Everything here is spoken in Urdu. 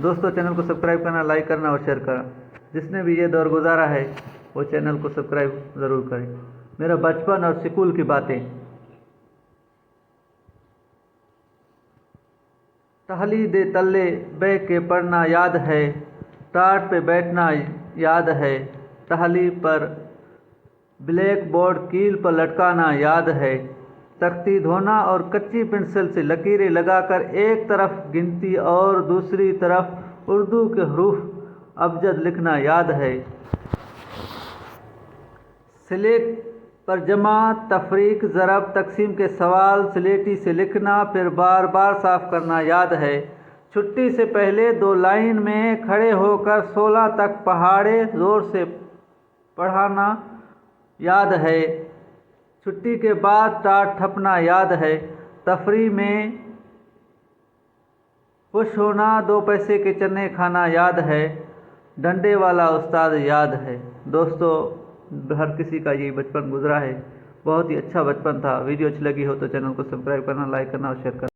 دوستو چینل کو سبسکرائب کرنا، لائک کرنا اور شیئر کرنا۔ جس نے بھی یہ دور گزارا ہے وہ چینل کو سبسکرائب ضرور کریں۔ میرا بچپن اور سکول کی باتیں۔ ٹہلی دے تلے بہ کے پڑھنا یاد ہے، ٹاٹ پہ بیٹھنا یاد ہے، ٹہلی پر بلیک بورڈ کیل پر لٹکانا یاد ہے، تختی دھونا اور کچی پنسل سے لکیریں لگا کر ایک طرف گنتی اور دوسری طرف اردو کے حروف ابجد لکھنا یاد ہے، سلیٹ پر جمع، تفریق، ضرب، تقسیم کے سوال سلیٹی سے لکھنا پھر بار بار صاف کرنا یاد ہے، چھٹی سے پہلے 2 لائن میں کھڑے ہو کر 16 تک پہاڑے زور سے پڑھانا یاد ہے، چھٹی کے بعد ٹاٹ ٹھپنا یاد ہے، تفریح میں خوش ہونا، 2 پیسے کے چنے کھانا یاد ہے، ڈنڈے والا استاد یاد ہے۔ دوستو ہر کسی کا یہ بچپن گزرا ہے، بہت ہی اچھا بچپن تھا۔ ویڈیو اچھی لگی ہو تو چینل کو سبسکرائب کرنا، لائک کرنا اور شیئر کرنا۔